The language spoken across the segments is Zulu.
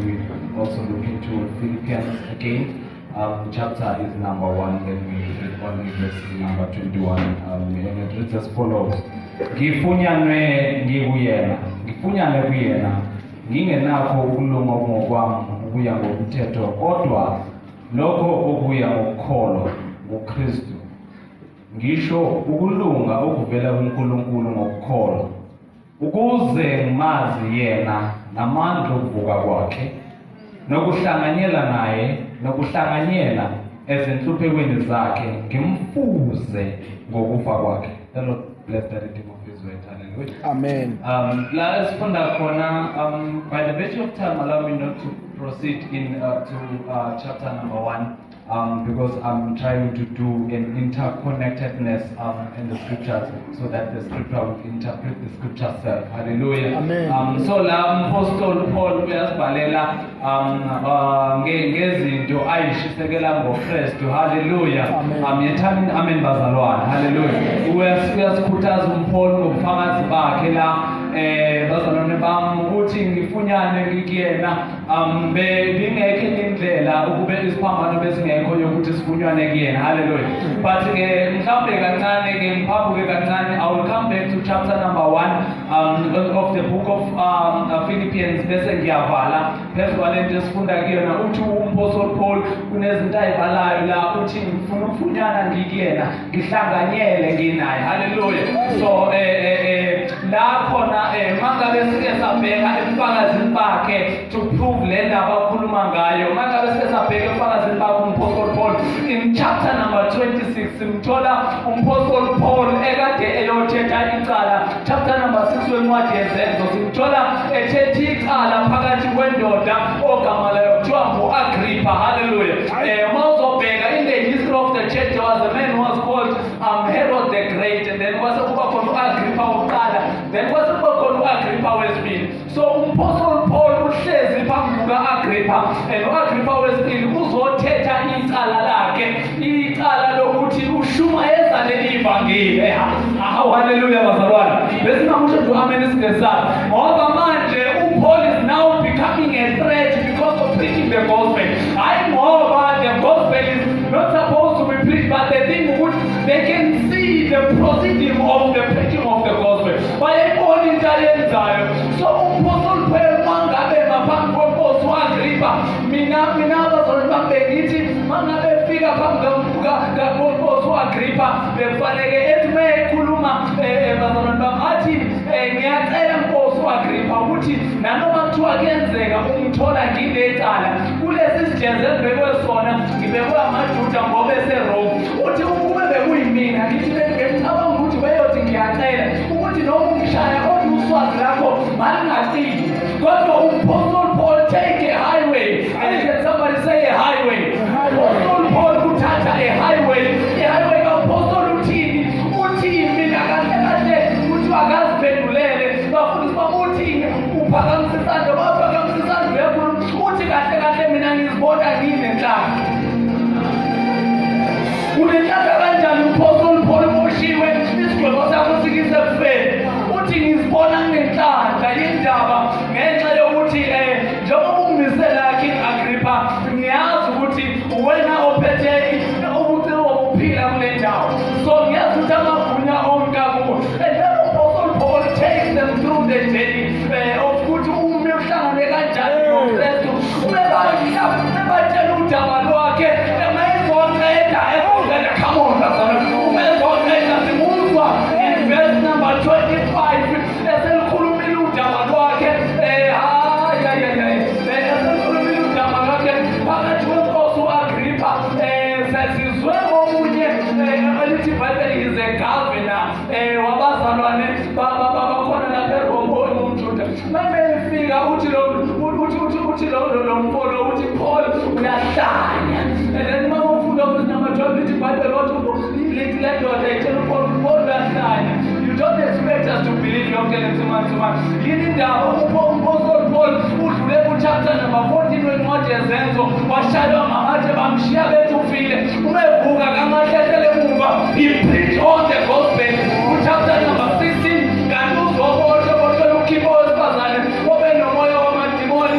we also look into Philippians again. Chapter is number 1, then we read only verse number 21, and it reads as follows. Ngifunyanwe kuyena, ngingenakho ukulunga ngokwami ukuya ngomthetho, kodwa lokho okuya ngokukholwa kuKristu. Ngisho ukulunga okuvela kuNkulunkulu ngokukholwa, ukuze ngimazi yena namandla okuvuka kwakhe, nokuhlanganyela ezinhluphekweni zakhe, ngimfuze ngokufa kwakhe. The Lord bless the reading of His word. Hallelujah. Amen. Let's by the virtue of time, allow me not to proceed to chapter number 1. Because I'm trying to do an interconnectedness in the scriptures so that the scripture will interpret the scripture self. Hallelujah. Amen. So la Apostle Paul uyasibhalela ngezinto ayishisekela ngoKristu. Hallelujah. Yethani amen bazalwane. Hallelujah. Uyasikhuthaza uMpaul ngobufakazi bakhe la bazalwane bami ukuthi ngifunyane kuyena bengekho indlela ukube isiphambano besingekho yokuthi sifunyane kuyena. Hallelujah. But mhlawumbe kancane ngiphambuke kancane, I will come back to chapter number 1 of the book of Philippians bese ngiyavala phezu kwalento esifunda kuyona. Uthi uMapostle Paul kunezinto ayibhalayo la uthi ngifuna ukufunyana ngikuyena, ngihlanganyele nginaye. Hallelujah. So la khona mangabe sike sabheka ebufakazini bakhe to prove le ndaba akhuluma ngayo, mangabe sike sabheka ebufakazini bakhe uMapostle Paul in chapter number 26 simthola uMapostle Paul ekade eyothetha icala. Chapter number 6 wencwadi yezenzo simthola ethetha icala phakathi kwendoda ogama layo kuthiwa ngu-Agrippa. Hallelujah. Mawuzobheka in the history of the church, there was a man who was called Herod the Great, and then kwasekuba khona u-Agrippa wokuqala, then kwasekuba khona u-Agrippa wesibili. So uMapostle Paul uhlezi phambi kuka-Agrippa, and u-Agrippa wesibili uzothetha icala lakhe, icala lokuthi ushumayeza leli ivangeli. Hallelujah bazalwane. Besingamusho nje amen isingezakho. Ngoba manje uPaul is now becoming a threat because of preaching the gospel. I know that the gospel is not supposed to be preached, but the thing is they can see the proceeding of the preaching of the gospel. Bayayibona into ayenzayo. So uMapostle Paul mangabe ngaphambi kwenkosi u-Agrippa, mina bazalwane bami bengithi mangabe fika phambi kwenkosi u-Agrippa bekufanele ethi meyikhuluma bazalwane bami athi ngiyacela nkosi u-Agrippa ukuthi nanoma kuthiwa kuyenzeka umthola ngilecala kulesi sijenze engibekwe sona, ngibekwe amaJuda ngoba eseRome, uthi ukube bekuyimina ngithi bengicabanga ukuthi beyothi ngiyacela ukuthi noma ungishaya kodwa uswazi lakho malingacini. Kodwa uMapostle Paul take a highway. Can somebody say a highway? Apostle Paul kuthatha a highway. I-highway ka-Apostle uthini mina kahle ukuthi akaziphendulele bafundisi bami, uthini uphakamisa isandla, baphakamisa isandla yakhona uthi kahle mina ngizibona nginenhlamba. Unenhlamba kanjani uMapostle Paul umoshiwe isigwebo sakho sikisebufeni? Uthi ngizibona nginenhlamba yindaba ngenxa yokuthi njengoba ungimisela yakhe Agrippa, ngiyazi ukuthi wena ophethe ubuciko bokuphila kule ndawo, so ngiyazi ukuthi amagunya onke akuwo. And then uMapostle Paul takes them through the journey of ukuthi ume uhlangane kanjani noKristu, ubebatshela udaba lwakhe emayizoqeda ezoqeda. Come on bazalwane, umezoqeda simuzwa in verse number 25 eselikhulumile udaba lwakhe eselikhulumile udaba lwakhe phakathi kwenkosi u-Agrippa. Sesizwe omunye elithi Bible is a governor wabazalwane bakhona lapha eRome umJuda. Mayefika uthi lo mpolo uthi Paul uyahlanya, and then mawufunda verse number 12 lithi Bible lithi le ndoda itshela uPaul uyahlanya. You don't expect us to believe yonke le nsumansuma. Yini indaba uMapostle Paul udlule ku-chapter number 14 wencwadi yezenzo, washaywa ngamatshe bamshiya bethufile. Umevuka kangahlehlele emuva, he preached on the gospel. Ku-chapter number 16 kanti uzoboshwe ukhipha owesifazane obe nomoya wamadimoni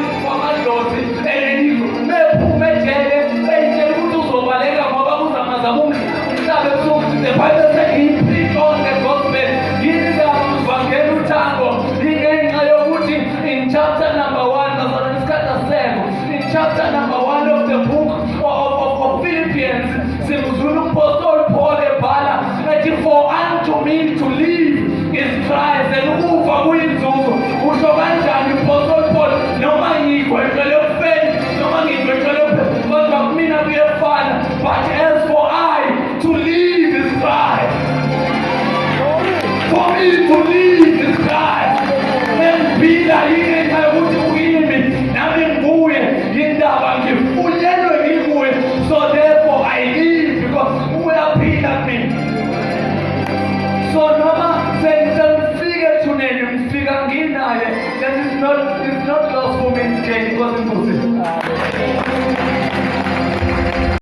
Sengisamfika thuneni ngifika nginaye. That is not lost for me, it's gain. It was impossible.